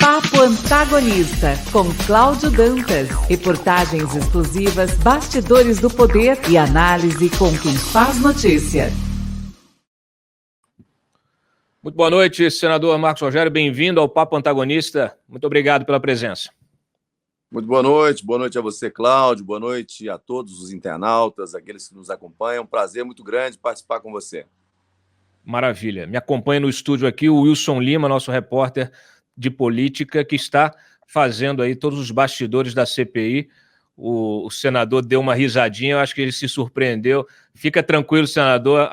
Papo Antagonista, com Cláudio Dantas. Reportagens exclusivas, bastidores do poder e análise com quem faz notícia. Muito boa noite, senador Marcos Rogério. Bem-vindo ao Papo Antagonista. Muito obrigado pela presença. Muito boa noite a você, Cláudio, boa noite a todos os internautas, aqueles que nos acompanham. Um prazer muito grande participar com você. Maravilha. Me acompanha no estúdio aqui o Wilson Lima, nosso repórter de política, que está fazendo aí todos os bastidores da CPI. O senador deu uma risadinha, eu acho que ele se surpreendeu. Fica tranquilo, senador,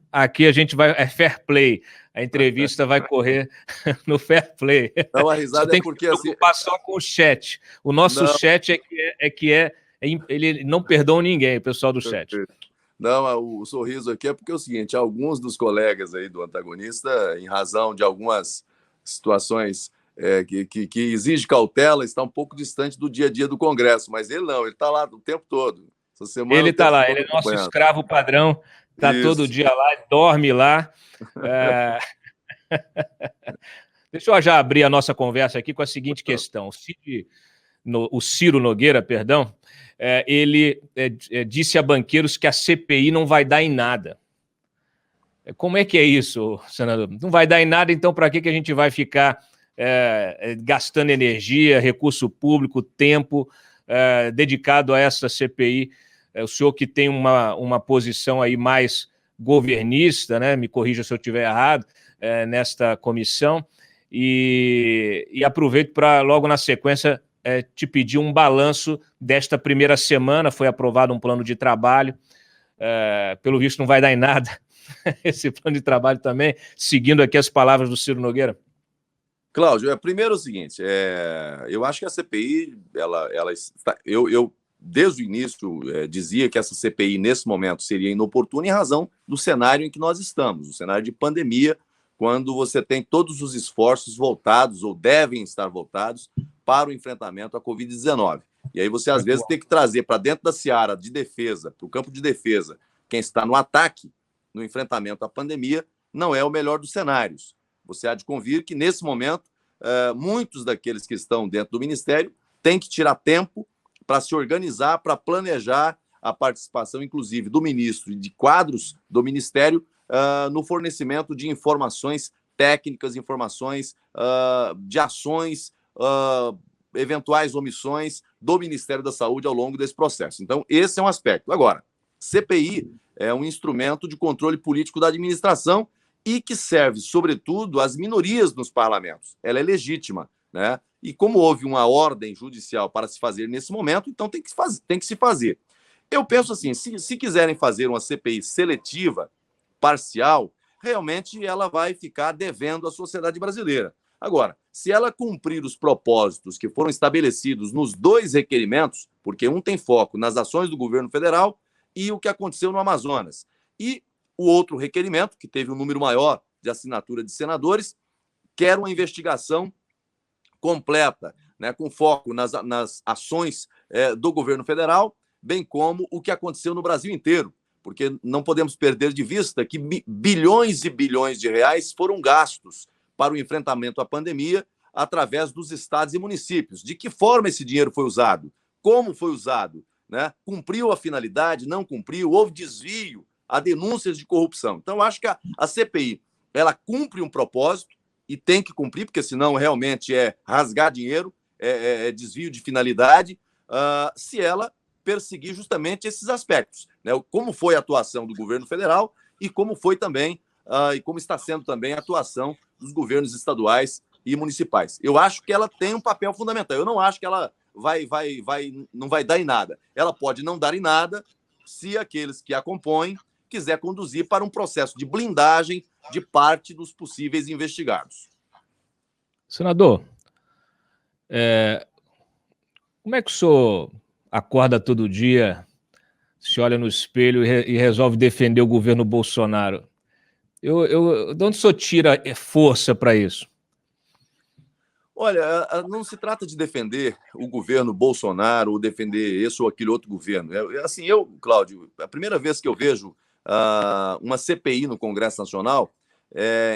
aqui a gente vai... É fair play. A entrevista vai correr no fair play. Não, a risada tem é porque... que se preocupar só com o chat. O nosso chat ele não perdoa ninguém, o pessoal do chat. Não, o sorriso aqui é porque é o seguinte, alguns dos colegas aí do antagonista, em razão de algumas situações que exigem cautela, está um pouco distante do dia a dia do Congresso, mas ele não, ele está lá o tempo todo. Essa semana, ele está lá, ele é nosso escravo padrão, está todo dia lá, dorme lá. Deixa eu já abrir a nossa conversa aqui com a seguinte questão. O Ciro Nogueira, perdão, ele disse a banqueiros que a CPI não vai dar em nada. Como é que é isso, senador? Não vai dar em nada, então para que a gente vai ficar gastando energia, recurso público, tempo dedicado a essa CPI? O senhor que tem uma posição aí mais governista, né? Me corrija se eu estiver errado, nesta comissão, e aproveito para logo na sequência te pedir um balanço desta primeira semana. Foi aprovado um plano de trabalho, pelo visto não vai dar em nada esse plano de trabalho também, seguindo aqui as palavras do Ciro Nogueira. Cláudio, primeiro é o seguinte, eu acho que a CPI, eu desde o início dizia que essa CPI nesse momento seria inoportuna em razão do cenário em que nós estamos, o cenário de pandemia, quando você tem todos os esforços voltados, ou devem estar voltados, para o enfrentamento à Covid-19. E aí você, às vezes, tem que trazer para dentro da seara de defesa, para o campo de defesa, quem está no ataque, no enfrentamento à pandemia, não é o melhor dos cenários. Você há de convir que, nesse momento, muitos daqueles que estão dentro do Ministério têm que tirar tempo para se organizar, para planejar a participação, inclusive, do ministro e de quadros do Ministério no fornecimento de informações técnicas, informações de ações, eventuais omissões do Ministério da Saúde ao longo desse processo. Então, esse é um aspecto. Agora, CPI é um instrumento de controle político da administração e que serve, sobretudo, às minorias nos parlamentos. Ela é legítima, né? E como houve uma ordem judicial para se fazer nesse momento, então tem que se fazer. Eu penso assim, se quiserem fazer uma CPI seletiva, parcial, realmente ela vai ficar devendo à sociedade brasileira. Agora, se ela cumprir os propósitos que foram estabelecidos nos dois requerimentos, porque um tem foco nas ações do governo federal e o que aconteceu no Amazonas, e o outro requerimento, que teve um número maior de assinatura de senadores, quer uma investigação completa, né, com foco nas ações do governo federal, bem como o que aconteceu no Brasil inteiro, porque não podemos perder de vista que bilhões e bilhões de reais foram gastos para o enfrentamento à pandemia através dos estados e municípios. De que forma esse dinheiro foi usado? Como foi usado? Né? Cumpriu a finalidade? Não cumpriu? Houve desvio? Há denúncias de corrupção. Então, eu acho que a CPI ela cumpre um propósito e tem que cumprir, porque senão realmente é rasgar dinheiro, é desvio de finalidade, se ela perseguir justamente esses aspectos, né? Como foi a atuação do governo federal e como foi também, e como está sendo também a atuação dos governos estaduais e municipais. Eu acho que ela tem um papel fundamental. Eu não acho que ela não vai dar em nada. Ela pode não dar em nada se aqueles que a compõem quiser conduzir para um processo de blindagem de parte dos possíveis investigados. Senador, como é que o senhor acorda todo dia, se olha no espelho e resolve defender o governo Bolsonaro? De onde o senhor tira força para isso? Olha, não se trata de defender o governo Bolsonaro ou defender esse ou aquele outro governo. Cláudio, a primeira vez que eu vejo uma CPI no Congresso Nacional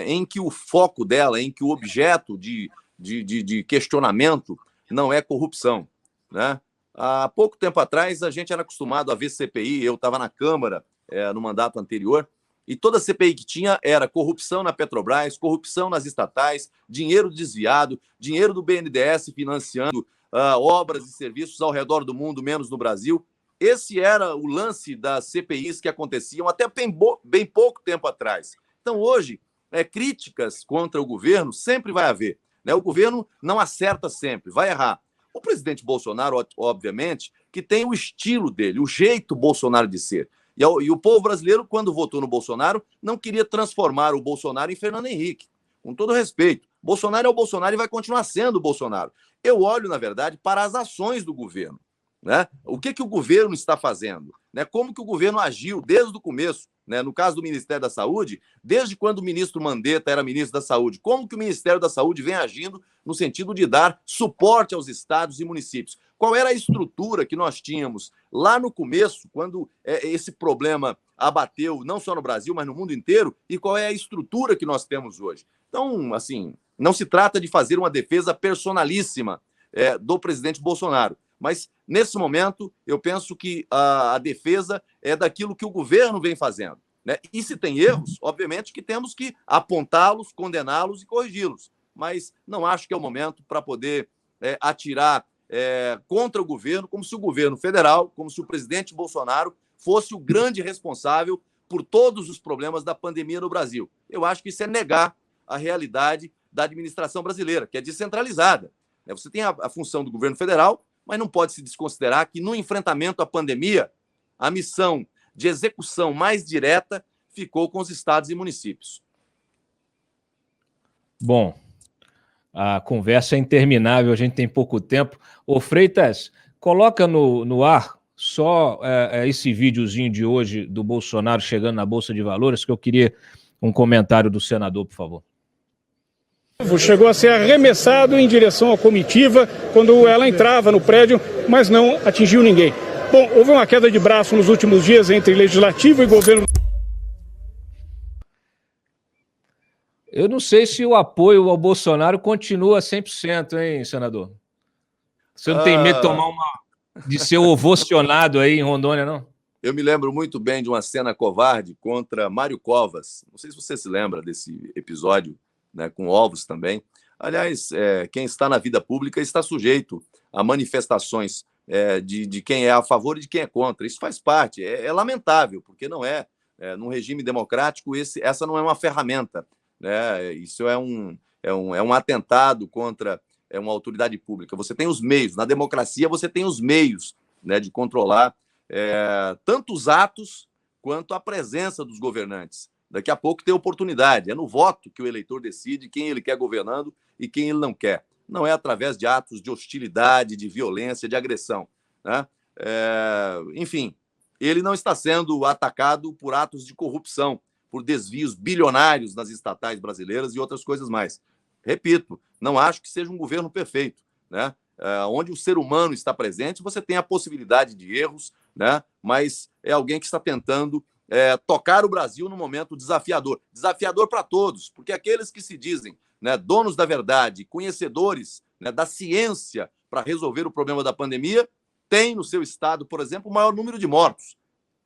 em que o foco dela, em que o objeto de de questionamento não é corrupção, né? Há pouco tempo atrás, a gente era acostumado a ver CPI, eu estava na Câmara no mandato anterior, e toda CPI que tinha era corrupção na Petrobras, corrupção nas estatais, dinheiro desviado, dinheiro do BNDES financiando obras e serviços ao redor do mundo, menos no Brasil. Esse era o lance das CPIs que aconteciam até bem pouco tempo atrás. Então, hoje, críticas contra o governo sempre vai haver, né? O governo não acerta sempre, vai errar. O presidente Bolsonaro, obviamente, que tem o estilo dele, o jeito Bolsonaro de ser. E o povo brasileiro, quando votou no Bolsonaro, não queria transformar o Bolsonaro em Fernando Henrique. Com todo respeito, Bolsonaro é o Bolsonaro e vai continuar sendo o Bolsonaro. Eu olho, na verdade, para as ações do governo, né? O que o governo está fazendo? Né? Como que o governo agiu desde o começo? Né? No caso do Ministério da Saúde, desde quando o ministro Mandetta era ministro da Saúde, como que o Ministério da Saúde vem agindo no sentido de dar suporte aos estados e municípios? Qual era a estrutura que nós tínhamos lá no começo, quando esse problema abateu, não só no Brasil, mas no mundo inteiro, e qual é a estrutura que nós temos hoje? Então, assim, não se trata de fazer uma defesa personalíssima do presidente Bolsonaro, mas, nesse momento, eu penso que a defesa é daquilo que o governo vem fazendo, né? E se tem erros, obviamente que temos que apontá-los, condená-los e corrigi-los. Mas não acho que é o momento para poder atirar contra o governo, como se o governo federal, como se o presidente Bolsonaro fosse o grande responsável por todos os problemas da pandemia no Brasil. Eu acho que isso é negar a realidade da administração brasileira, que é descentralizada. Você tem a função do governo federal, mas não pode se desconsiderar que, no enfrentamento à pandemia, a missão de execução mais direta ficou com os estados e municípios. Bom, a conversa é interminável, a gente tem pouco tempo. Ô Freitas, coloca no ar só esse videozinho de hoje do Bolsonaro chegando na Bolsa de Valores, que eu queria um comentário do senador, por favor. Chegou a ser arremessado em direção à comitiva quando ela entrava no prédio, mas não atingiu ninguém. Bom, houve uma queda de braço nos últimos dias entre legislativo e governo. Eu não sei se o apoio ao Bolsonaro continua 100%, hein, senador? Você não tem medo de ser ovacionado aí em Rondônia, não? Eu me lembro muito bem de uma cena covarde contra Mário Covas. Não sei se você se lembra desse episódio, né, com ovos também. Aliás, quem está na vida pública está sujeito a manifestações de quem é a favor e de quem é contra. Isso faz parte. É lamentável, porque não num regime democrático, essa não é uma ferramenta, né? Isso é um atentado contra uma autoridade pública. Você tem os meios. Na democracia, você tem os meios, né, de controlar tanto os atos quanto a presença dos governantes. Daqui a pouco tem oportunidade. É no voto que o eleitor decide quem ele quer governando e quem ele não quer. Não é através de atos de hostilidade, de violência, de agressão, né? Enfim, ele não está sendo atacado por atos de corrupção, por desvios bilionários nas estatais brasileiras e outras coisas mais. Repito, não acho que seja um governo perfeito, né? Onde o ser humano está presente, você tem a possibilidade de erros, né? Mas é alguém que está tentando tocar o Brasil num momento desafiador. Desafiador para todos, porque aqueles que se dizem, né, donos da verdade, conhecedores, né, da ciência para resolver o problema da pandemia, têm no seu estado, por exemplo, o maior número de mortos.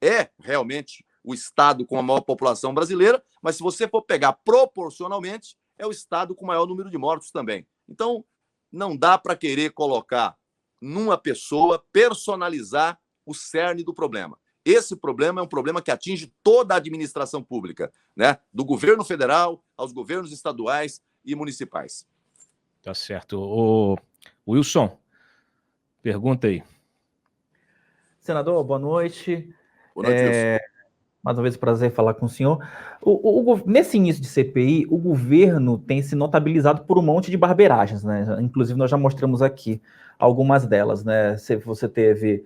É realmente o estado com a maior população brasileira, mas se você for pegar proporcionalmente, é o estado com o maior número de mortos também. Então, não dá para querer colocar numa pessoa, personalizar o cerne do problema. Esse problema é um problema que atinge toda a administração pública, né? Do governo federal aos governos estaduais e municipais. Tá certo. O Wilson, pergunta aí. Senador, boa noite. Boa noite, Wilson. Mais uma vez, prazer falar com o senhor. Nesse início de CPI, o governo tem se notabilizado por um monte de barbeiragens, né? Inclusive, nós já mostramos aqui algumas delas, né? Você teve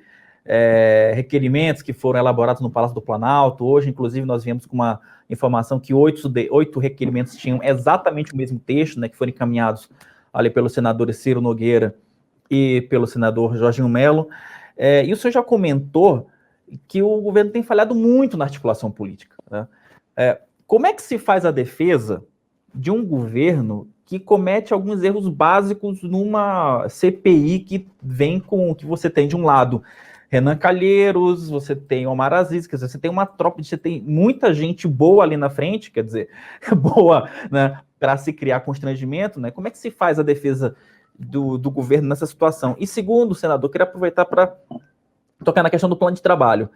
requerimentos que foram elaborados no Palácio do Planalto. Hoje, inclusive, nós viemos com uma informação que 8 requerimentos tinham exatamente o mesmo texto, né? Que foram encaminhados ali pelos senadores Ciro Nogueira e pelo senador Jorginho Melo. E o senhor já comentou que o governo tem falhado muito na articulação política, né? Como é que se faz a defesa de um governo que comete alguns erros básicos numa CPI que vem com que você tem de um lado Renan Calheiros, você tem Omar Aziz, quer dizer, você tem uma tropa, você tem muita gente boa ali na frente, quer dizer, boa, né, para se criar constrangimento, né? Como é que se faz a defesa do governo nessa situação? E segundo, senador, queria aproveitar para tocar na questão do plano de trabalho.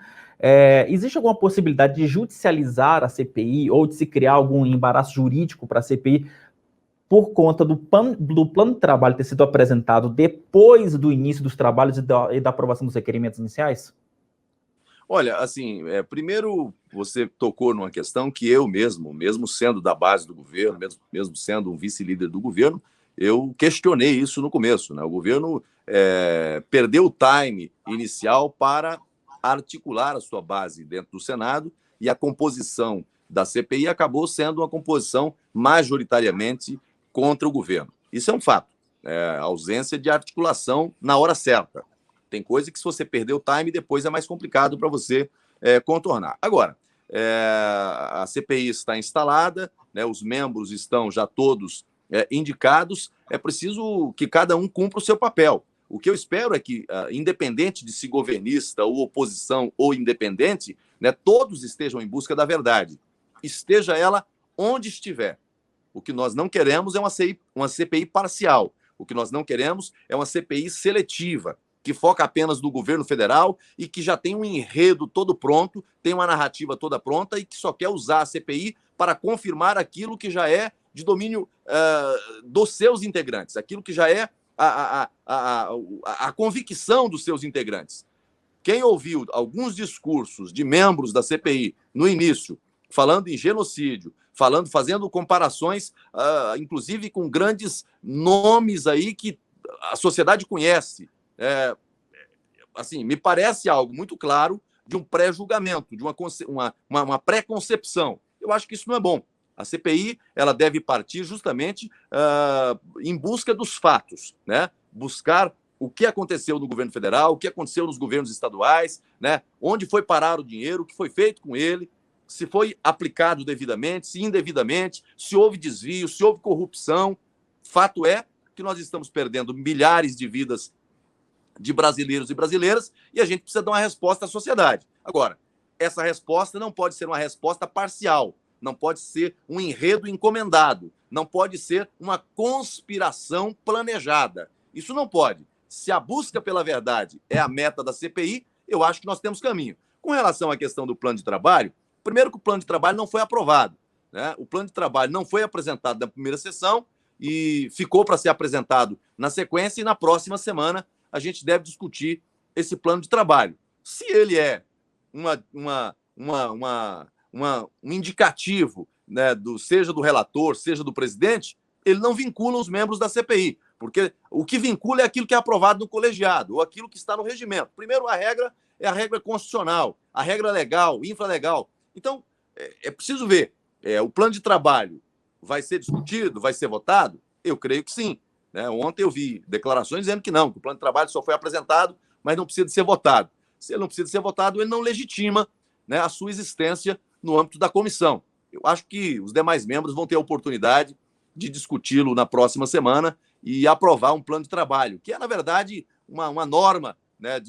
Existe alguma possibilidade de judicializar a CPI ou de se criar algum embaraço jurídico para a CPI por conta do plano de trabalho ter sido apresentado depois do início dos trabalhos e da aprovação dos requerimentos iniciais? Olha, assim, primeiro você tocou numa questão que eu mesmo sendo da base do governo, mesmo sendo um vice-líder do governo, eu questionei isso no começo, né? O governo perdeu o time inicial para articular a sua base dentro do Senado e a composição da CPI acabou sendo uma composição majoritariamente contra o governo. Isso é um fato, a ausência de articulação na hora certa. Tem coisa que se você perder o time, depois é mais complicado para você contornar. Agora, a CPI está instalada, né, os membros estão já todos indicados, é preciso que cada um cumpra o seu papel. O que eu espero é que, independente de se governista ou oposição ou independente, né, todos estejam em busca da verdade, esteja ela onde estiver. O que nós não queremos é uma CPI parcial. O que nós não queremos é uma CPI seletiva, que foca apenas no governo federal e que já tem um enredo todo pronto, tem uma narrativa toda pronta e que só quer usar a CPI para confirmar aquilo que já é de domínio dos seus integrantes, aquilo que já é a convicção dos seus integrantes. Quem ouviu alguns discursos de membros da CPI no início, falando em genocídio, fazendo comparações, inclusive com grandes nomes aí que a sociedade conhece, assim, me parece algo muito claro de um pré-julgamento, de uma pré-concepção. Eu acho que isso não é bom. A CPI ela deve partir justamente em busca dos fatos, né? Buscar o que aconteceu no governo federal, o que aconteceu nos governos estaduais, né? Onde foi parar o dinheiro, o que foi feito com ele, se foi aplicado devidamente, se indevidamente, se houve desvio, se houve corrupção. Fato é que nós estamos perdendo milhares de vidas de brasileiros e brasileiras e a gente precisa dar uma resposta à sociedade. Agora, essa resposta não pode ser uma resposta parcial, não pode ser um enredo encomendado, não pode ser uma conspiração planejada. Isso não pode. Se a busca pela verdade é a meta da CPI, eu acho que nós temos caminho. Com relação à questão do plano de trabalho, primeiro que o plano de trabalho não foi aprovado, né? O plano de trabalho não foi apresentado na primeira sessão e ficou para ser apresentado na sequência e na próxima semana a gente deve discutir esse plano de trabalho. Se ele é um indicativo, né, seja do relator, seja do presidente, ele não vincula os membros da CPI, porque o que vincula é aquilo que é aprovado no colegiado ou aquilo que está no regimento. Primeiro, a regra é a regra constitucional, a regra legal, infralegal. Então, é preciso ver. O plano de trabalho vai ser discutido, vai ser votado? Eu creio que sim. Né? Ontem eu vi declarações dizendo que não, que o plano de trabalho só foi apresentado, mas não precisa de ser votado. Se ele não precisa de ser votado, ele não legitima, né, a sua existência no âmbito da comissão. Eu acho que os demais membros vão ter a oportunidade de discuti-lo na próxima semana e aprovar um plano de trabalho, que é, na verdade, uma norma, né,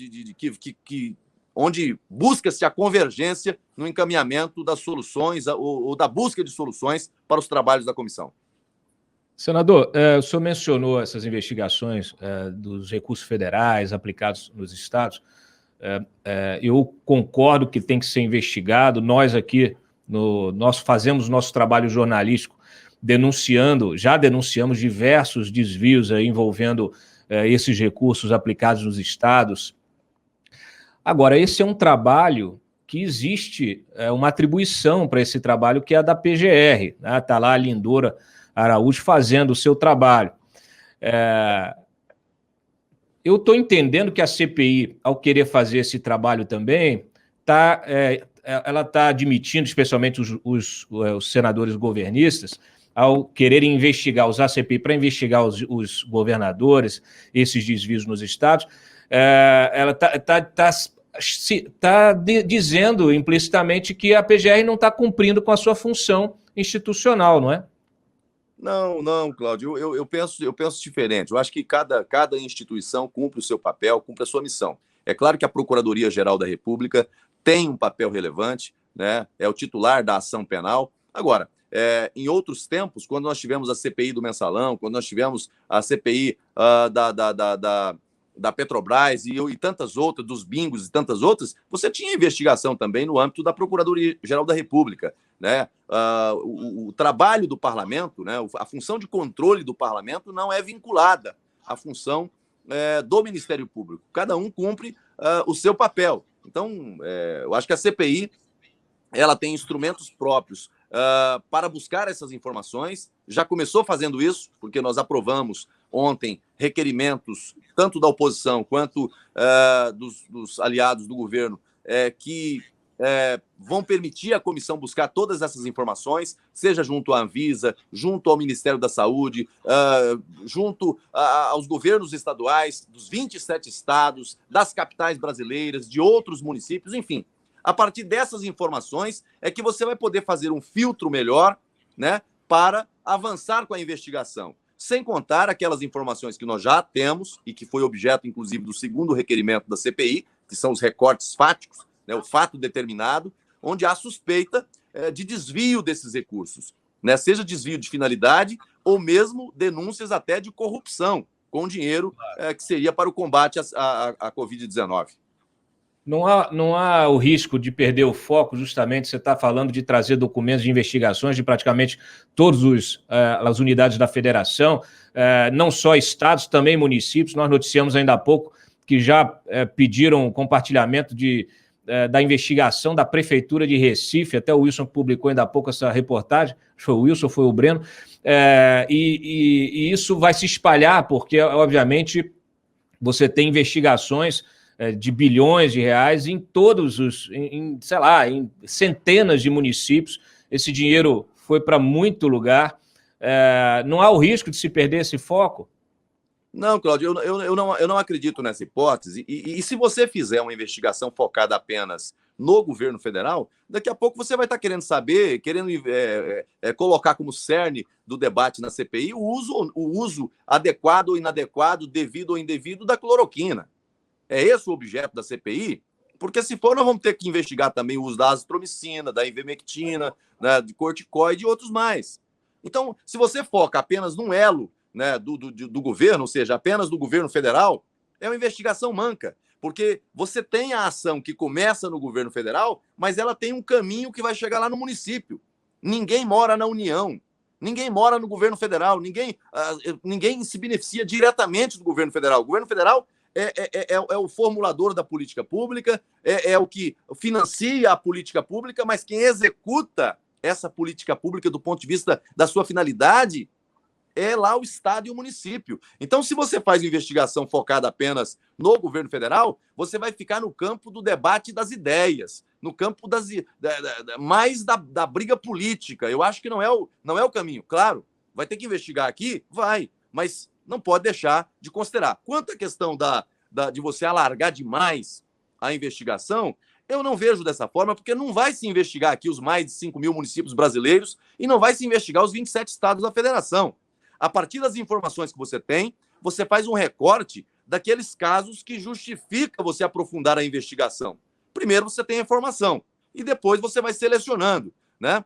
onde busca-se a convergência no encaminhamento das soluções ou da busca de soluções para os trabalhos da comissão. Senador, o senhor mencionou essas investigações dos recursos federais aplicados nos estados. Eu concordo que tem que ser investigado. Nós aqui, nós fazemos nosso trabalho jornalístico já denunciamos diversos desvios aí envolvendo esses recursos aplicados nos estados. Agora, esse é um trabalho que existe uma atribuição para esse trabalho, que é a da PGR. Está lá a Lindora Araújo fazendo o seu trabalho. Eu estou entendendo que a CPI, ao querer fazer esse trabalho também, ela está admitindo, especialmente os senadores governistas, ao quererem usar a CPI para investigar os governadores, esses desvios nos estados, ela está dizendo implicitamente que a PGR não está cumprindo com a sua função institucional, não é? Não, Cláudio, eu penso diferente. Eu acho que cada instituição cumpre o seu papel, cumpre a sua missão. É claro que a Procuradoria-Geral da República tem um papel relevante, né? É o titular da ação penal. Agora, em outros tempos, quando nós tivemos a CPI do Mensalão, quando nós tivemos a CPI da Petrobras e tantas outras, dos bingos e tantas outras, você tinha investigação também no âmbito da Procuradoria-Geral da República, né? O trabalho do parlamento, né? A função de controle do parlamento não é vinculada à função do Ministério Público. Cada um cumpre o seu papel. Então, eu acho que a CPI ela tem instrumentos próprios para buscar essas informações. Já começou fazendo isso, porque nós aprovamos ontem requerimentos, tanto da oposição quanto dos aliados do governo, que vão permitir à comissão buscar todas essas informações, seja junto à Anvisa, junto ao Ministério da Saúde, junto aos governos estaduais, dos 27 estados, das capitais brasileiras, de outros municípios, enfim. A partir dessas informações é que você vai poder fazer um filtro melhor, né, para avançar com a investigação. Sem contar aquelas informações que nós já temos e que foi objeto, inclusive, do segundo requerimento da CPI, que são os recortes fáticos, né, o fato determinado, onde há suspeita de desvio desses recursos, né, seja desvio de finalidade ou mesmo denúncias até de corrupção com dinheiro que seria para o combate à Covid-19. Não há o risco de perder o foco, justamente, você está falando de trazer documentos de investigações de praticamente todas as unidades da federação, não só estados, também municípios. Nós noticiamos ainda há pouco que já pediram compartilhamento da investigação da Prefeitura de Recife, até o Wilson publicou ainda há pouco essa reportagem, foi o Wilson, foi o Breno, e isso vai se espalhar, porque, obviamente, você tem investigações de bilhões de reais em todos em centenas de municípios. Esse dinheiro foi para muito lugar. Não há o risco de se perder esse foco? Não, Cláudio, eu não acredito nessa hipótese. E se você fizer uma investigação focada apenas no governo federal, daqui a pouco você vai estar querendo saber, colocar como cerne do debate na CPI o uso adequado ou inadequado, devido ou indevido da cloroquina. É esse o objeto da CPI? Porque se for, nós vamos ter que investigar também o uso da azitromicina, da ivermectina, né, de corticoide e outros mais. Então, se você foca apenas num elo, né, do governo, ou seja, apenas do governo federal, é uma investigação manca. Porque você tem a ação que começa no governo federal, mas ela tem um caminho que vai chegar lá no município. Ninguém mora na União, ninguém mora no governo federal, ninguém se beneficia diretamente do governo federal. O governo federal é o formulador da política pública, é o que financia a política pública, mas quem executa essa política pública do ponto de vista da sua finalidade é lá o Estado e o município. Então, se você faz investigação focada apenas no governo federal, você vai ficar no campo do debate das ideias, no campo mais da briga política. Eu acho que não é o caminho. Claro, vai ter que investigar aqui? Vai, mas não pode deixar de considerar. Quanto à questão de você alargar demais a investigação, eu não vejo dessa forma, porque não vai se investigar aqui os mais de 5 mil municípios brasileiros e não vai se investigar os 27 estados da federação. A partir das informações que você tem, você faz um recorte daqueles casos que justifica você aprofundar a investigação. Primeiro você tem a informação e depois você vai selecionando, né?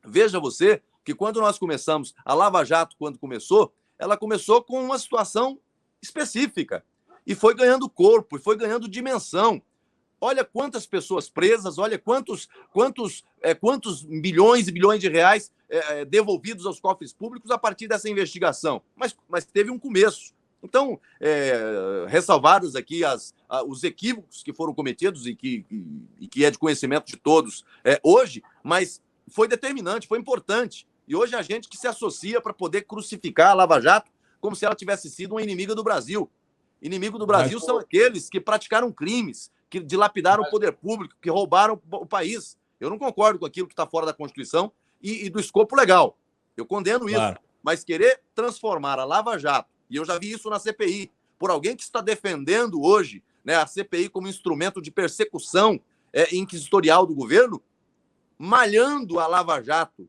Veja você que quando nós começamos, a Lava Jato, quando começou, ela começou com uma situação específica e foi ganhando corpo, e foi ganhando dimensão. Olha quantas pessoas presas, olha quantos milhões e bilhões de reais devolvidos aos cofres públicos a partir dessa investigação. Mas teve um começo. Então, ressalvados aqui os equívocos que foram cometidos e que é de conhecimento de todos hoje, mas foi determinante, foi importante. E hoje a gente que se associa para poder crucificar a Lava Jato como se ela tivesse sido uma inimiga do Brasil. Inimigo do Brasil são aqueles que praticaram crimes, que dilapidaram o poder público, que roubaram o país. Eu não concordo com aquilo que está fora da Constituição e do escopo legal. Eu condeno isso. Mas querer transformar a Lava Jato, e eu já vi isso na CPI, por alguém que está defendendo hoje, né, a CPI como instrumento de persecução inquisitorial do governo, malhando a Lava Jato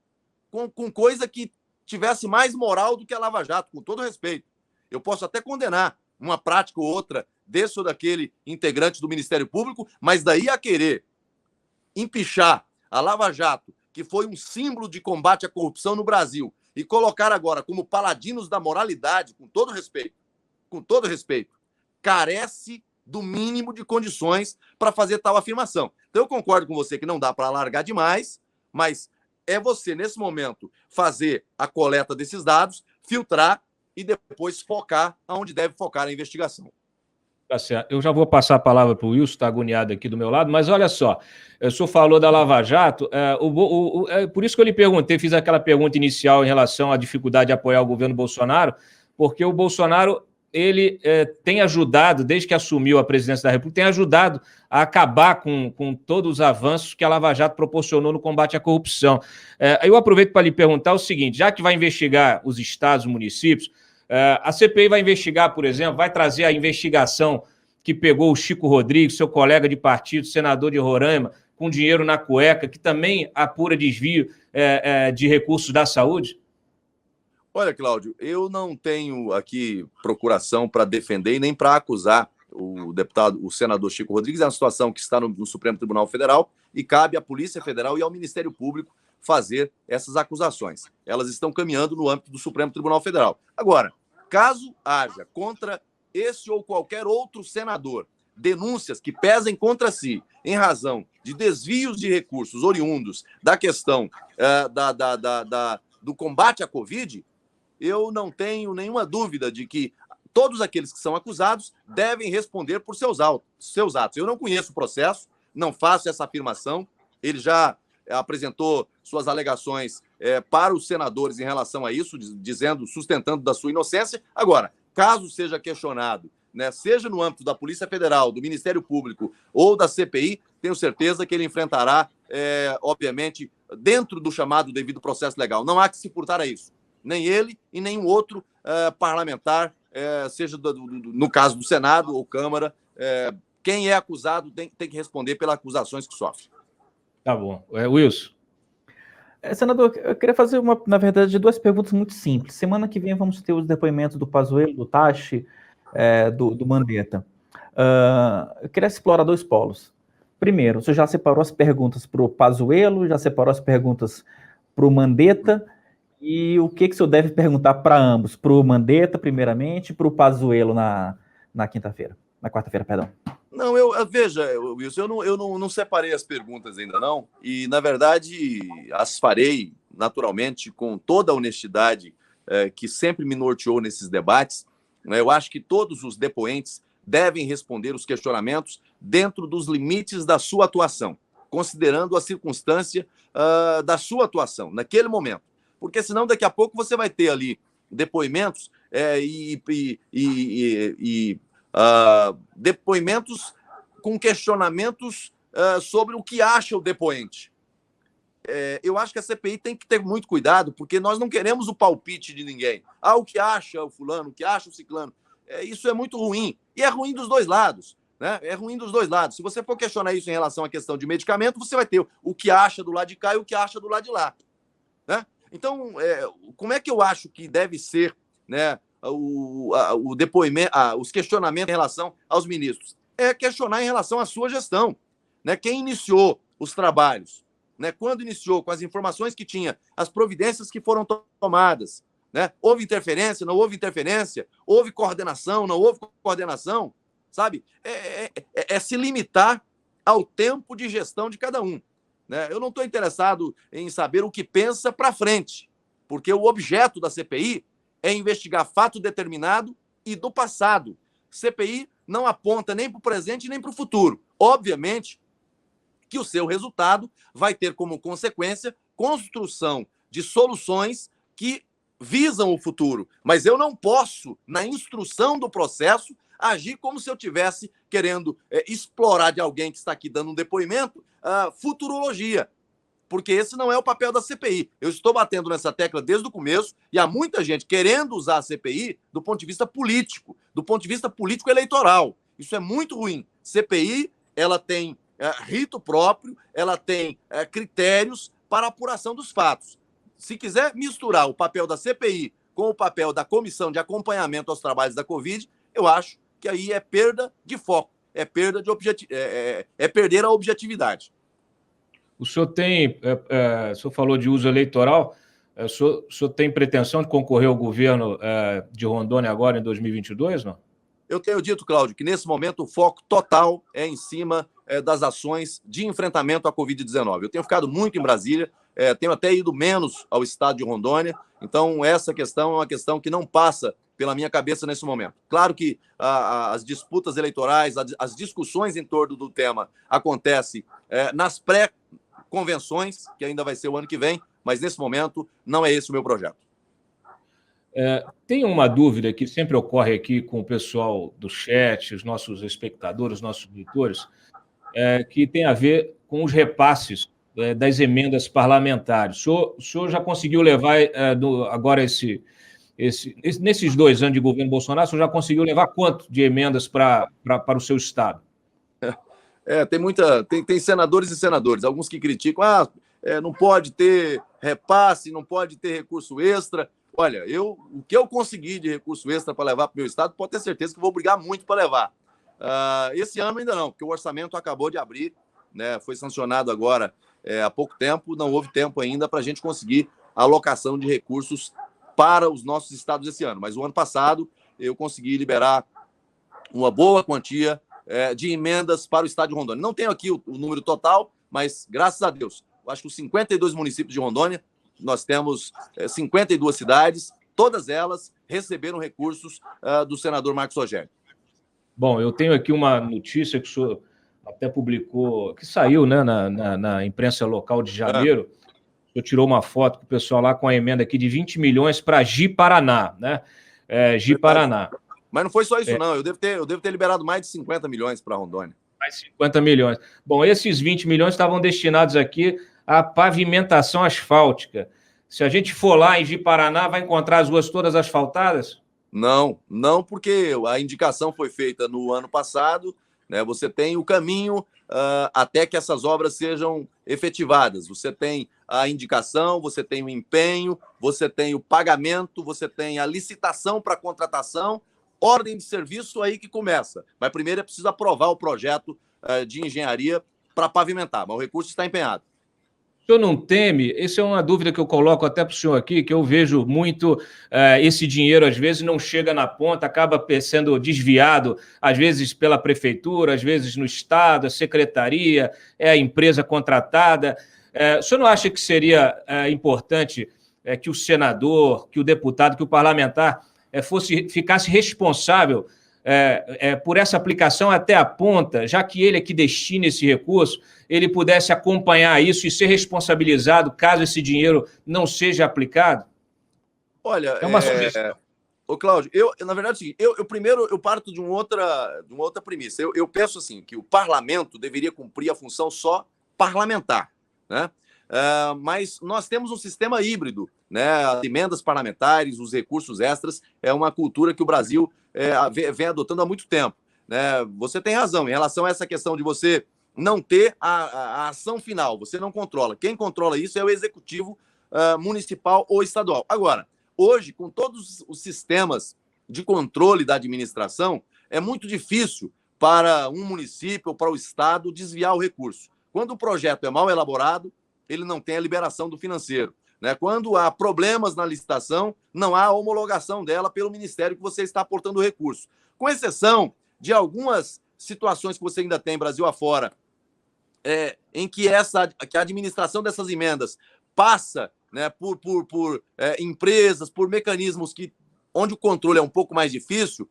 com coisa que tivesse mais moral do que a Lava Jato, com todo respeito. Eu posso até condenar uma prática ou outra desse ou daquele integrante do Ministério Público, mas daí a querer empichar a Lava Jato, que foi um símbolo de combate à corrupção no Brasil, e colocar agora como paladinos da moralidade, com todo respeito, carece do mínimo de condições para fazer tal afirmação. Então eu concordo com você que não dá para alargar demais, mas é você, nesse momento, fazer a coleta desses dados, filtrar e depois focar onde deve focar a investigação. Tá certo. Eu já vou passar a palavra para o Wilson, está agoniado aqui do meu lado, mas olha só, o senhor falou da Lava Jato, por isso que eu lhe perguntei, fiz aquela pergunta inicial em relação à dificuldade de apoiar o governo Bolsonaro, porque o Bolsonaro, ele tem ajudado, desde que assumiu a presidência da República, tem ajudado a acabar com todos os avanços que a Lava Jato proporcionou no combate à corrupção. Eu aproveito para lhe perguntar o seguinte, já que vai investigar os estados e municípios, a CPI vai investigar, por exemplo, vai trazer a investigação que pegou o Chico Rodrigues, seu colega de partido, senador de Roraima, com dinheiro na cueca, que também apura desvio de recursos da saúde? Olha, Cláudio, eu não tenho aqui procuração para defender e nem para acusar o senador Chico Rodrigues. É uma situação que está no Supremo Tribunal Federal e cabe à Polícia Federal e ao Ministério Público fazer essas acusações. Elas estão caminhando no âmbito do Supremo Tribunal Federal. Agora, caso haja contra esse ou qualquer outro senador denúncias que pesem contra si em razão de desvios de recursos oriundos da questão do combate à Covid, eu não tenho nenhuma dúvida de que todos aqueles que são acusados devem responder por seus atos. Eu não conheço o processo, não faço essa afirmação. Ele já apresentou suas alegações para os senadores em relação a isso, sustentando da sua inocência. Agora, caso seja questionado, né, seja no âmbito da Polícia Federal, do Ministério Público ou da CPI, tenho certeza que ele enfrentará, obviamente, dentro do chamado devido processo legal. Não há que se furtar a isso. Nem ele e nenhum outro parlamentar, seja no caso do Senado ou Câmara, quem é acusado tem que responder pelas acusações que sofre. Tá bom. Wilson. Senador, eu queria fazer, na verdade, duas perguntas muito simples. Semana que vem vamos ter os depoimentos do Pazuello, do Tachi, do Mandetta. Eu queria explorar dois polos. Primeiro, você já separou as perguntas para o Pazuello, já separou as perguntas para o Mandetta, e o que o senhor deve perguntar para ambos? Para o Mandetta, primeiramente, e para o Pazuello na quarta-feira, perdão. Não, veja, Wilson, eu não separei as perguntas ainda não, e na verdade as farei naturalmente com toda a honestidade que sempre me norteou nesses debates. Eu acho que todos os depoentes devem responder os questionamentos dentro dos limites da sua atuação, considerando a circunstância da sua atuação naquele momento, porque senão daqui a pouco você vai ter ali depoimentos depoimentos com questionamentos sobre o que acha o depoente. Eu acho que a CPI tem que ter muito cuidado, porque nós não queremos o palpite de ninguém. O que acha o fulano, o que acha o ciclano. Isso é muito ruim. E é ruim dos dois lados. Né? É ruim dos dois lados. Se você for questionar isso em relação à questão de medicamento, você vai ter o que acha do lado de cá e o que acha do lado de lá. Né? Então, como é que eu acho que deve ser, né, o depoimento, os questionamentos em relação aos ministros? É questionar em relação à sua gestão. Né? Quem iniciou os trabalhos? Né? Quando iniciou, com as informações que tinha, as providências que foram tomadas. Né? Houve interferência, não houve interferência? Houve coordenação, não houve coordenação? Sabe? Se limitar ao tempo de gestão de cada um. Né? Eu não estou interessado em saber o que pensa para frente, porque o objeto da CPI é investigar fato determinado e do passado. CPI não aponta nem para o presente nem para o futuro. Obviamente que o seu resultado vai ter como consequência construção de soluções que visam o futuro. Mas eu não posso, na instrução do processo, agir como se eu estivesse querendo explorar de alguém que está aqui dando um depoimento futurologia. Porque esse não é o papel da CPI. Eu estou batendo nessa tecla desde o começo e há muita gente querendo usar a CPI do ponto de vista político eleitoral. Isso é muito ruim. CPI, ela tem rito próprio, ela tem critérios para a apuração dos fatos. se quiser misturar o papel da CPI com o papel da comissão de acompanhamento aos trabalhos da Covid, eu acho que aí é perda de foco, é perda de perder a objetividade. O senhor tem, o senhor falou de uso eleitoral, o senhor tem pretensão de concorrer ao governo de Rondônia agora em 2022, não? Eu tenho dito, Cláudio, que nesse momento o foco total é em cima das ações de enfrentamento à Covid-19. Eu tenho ficado muito em Brasília, tenho até ido menos ao estado de Rondônia, então essa questão é uma questão que não passa pela minha cabeça nesse momento. Claro que as disputas eleitorais, as discussões em torno do tema acontecem nas pré-convenções, que ainda vai ser o ano que vem, mas nesse momento não é esse o meu projeto. Tem uma dúvida que sempre ocorre aqui com o pessoal do chat, os nossos espectadores, os nossos leitores, que tem a ver com os repasses das emendas parlamentares. O senhor já conseguiu levar agora nesses 2 anos de governo Bolsonaro, o senhor já conseguiu levar quanto de emendas para o seu estado? Tem senadores e senadores, alguns que criticam, não pode ter repasse, não pode ter recurso extra. Olha, o que eu consegui de recurso extra para levar para o meu estado, pode ter certeza que vou brigar muito para levar. Esse ano ainda não, porque o orçamento acabou de abrir, né, foi sancionado agora há pouco tempo, não houve tempo ainda para a gente conseguir a alocação de recursos para os nossos estados esse ano. Mas o ano passado eu consegui liberar uma boa quantia de emendas para o estado de Rondônia. Não tenho aqui o número total, mas graças a Deus, eu acho que os 52 municípios de Rondônia, nós temos 52 cidades, todas elas receberam recursos do senador Marcos Rogério. Bom, eu tenho aqui uma notícia que o senhor até publicou, que saiu, né, na imprensa local de janeiro. O senhor tirou uma foto com o pessoal lá com a emenda aqui de 20 milhões para Ji-Paraná, né? Ji-Paraná. Mas não foi só isso, não. Eu devo ter liberado mais de 50 milhões para Rondônia. Mais 50 milhões. Bom, esses 20 milhões estavam destinados aqui à pavimentação asfáltica. Se a gente for lá em Ji-Paraná, vai encontrar as ruas todas asfaltadas? Não, porque a indicação foi feita no ano passado, né? Você tem o caminho até que essas obras sejam efetivadas. Você tem a indicação, você tem o empenho, você tem o pagamento, você tem a licitação para contratação, ordem de serviço aí que começa. Mas primeiro é preciso aprovar o projeto de engenharia para pavimentar, mas o recurso está empenhado. O senhor não teme? Essa é uma dúvida que eu coloco até para o senhor aqui, que eu vejo muito esse dinheiro, às vezes, não chega na ponta, acaba sendo desviado, às vezes pela prefeitura, às vezes no Estado, a secretaria, a empresa contratada. O senhor não acha que seria importante que o senador, que o deputado, que o parlamentar ficasse responsável por essa aplicação até a ponta, já que ele é que destina esse recurso, ele pudesse acompanhar isso e ser responsabilizado caso esse dinheiro não seja aplicado? Olha, é uma sugestão. Ô, Cláudio, na verdade, primeiro eu parto de uma outra premissa. Eu penso assim, que o parlamento deveria cumprir a função só parlamentar, né? Mas nós temos um sistema híbrido, né? As emendas parlamentares, os recursos extras, é uma cultura que o Brasil vem adotando há muito tempo, né? Você tem razão em relação a essa questão de você não ter a ação final, você não controla. Quem controla isso é o executivo municipal ou estadual. Agora, hoje, com todos os sistemas de controle da administração, é muito difícil para um município ou para o estado desviar o recurso. Quando o projeto é mal elaborado, ele não tem a liberação do financeiro, né? Quando há problemas na licitação, não há homologação dela pelo ministério que você está aportando o recurso. Com exceção de algumas situações que você ainda tem Brasil afora, em que a administração dessas emendas passa, né, por empresas, por mecanismos onde o controle é um pouco mais difícil,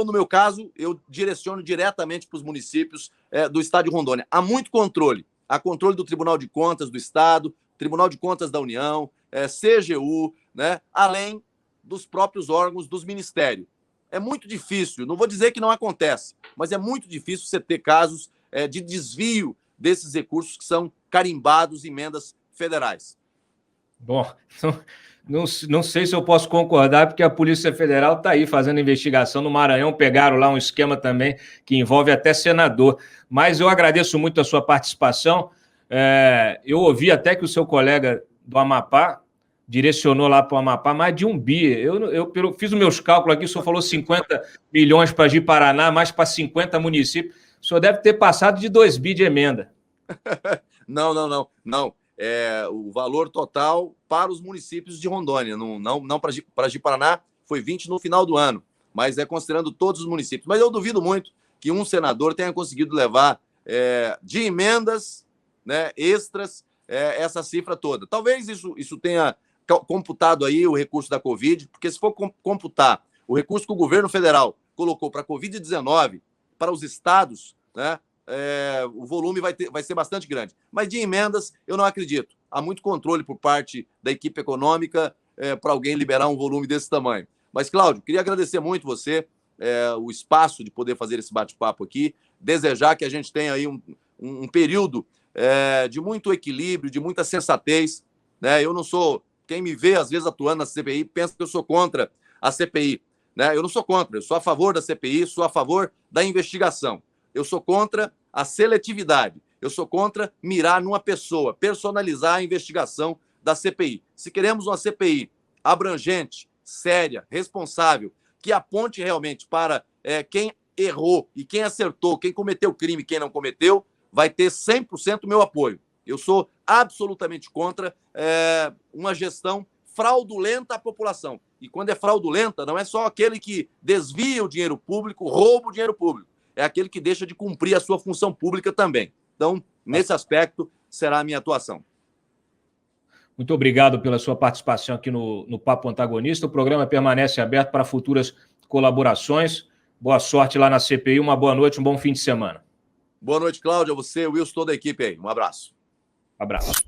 no meu caso, eu direciono diretamente para os municípios do estado de Rondônia. Há muito controle. Há controle do Tribunal de Contas do Estado, Tribunal de Contas da União, CGU, né, além dos próprios órgãos dos ministérios. É muito difícil, não vou dizer que não acontece, mas é muito difícil você ter casos de desvio desses recursos que são carimbados em emendas federais. Bom, não sei se eu posso concordar, porque a Polícia Federal está aí fazendo investigação no Maranhão, pegaram lá um esquema também que envolve até senador. Mas eu agradeço muito a sua participação. Eu ouvi até que o seu colega do Amapá, direcionou lá para o Amapá mais de 1 bi. Eu fiz os meus cálculos aqui, o senhor falou 50 milhões para Ji-Paraná, mais para 50 municípios. O senhor deve ter passado de 2 bi de emenda. Não. O valor total para os municípios de Rondônia, não para Ji-Paraná, foi 20 no final do ano, mas é considerando todos os municípios. Mas eu duvido muito que um senador tenha conseguido levar de emendas, né, extras, essa cifra toda. Talvez isso tenha computado aí o recurso da Covid, porque se for computar o recurso que o governo federal colocou para a Covid-19, para os estados, né, o volume vai ser bastante grande. Mas de emendas, eu não acredito. Há muito controle por parte da equipe econômica para alguém liberar um volume desse tamanho. Mas, Cláudio, queria agradecer muito você, o espaço de poder fazer esse bate-papo aqui, desejar que a gente tenha aí um período de muito equilíbrio, de muita sensatez, né? Eu não sou... Quem me vê, às vezes, atuando na CPI, pensa que eu sou contra a CPI. Né? Eu não sou contra, eu sou a favor da CPI, sou a favor da investigação. Eu sou contra a seletividade. Eu sou contra mirar numa pessoa, personalizar a investigação da CPI. Se queremos uma CPI abrangente, séria, responsável, que aponte realmente para quem errou e quem acertou, quem cometeu crime e quem não cometeu, vai ter 100% meu apoio. Eu sou absolutamente contra uma gestão fraudulenta à população. E quando é fraudulenta, não é só aquele que desvia o dinheiro público, rouba o dinheiro público. É aquele que deixa de cumprir a sua função pública também. Então, nesse aspecto, será a minha atuação. Muito obrigado pela sua participação aqui no Papo Antagonista. O programa permanece aberto para futuras colaborações. Boa sorte lá na CPI, uma boa noite, um bom fim de semana. Boa noite, Cláudio, a você, Wilson, toda a equipe aí. Um abraço. Abraço.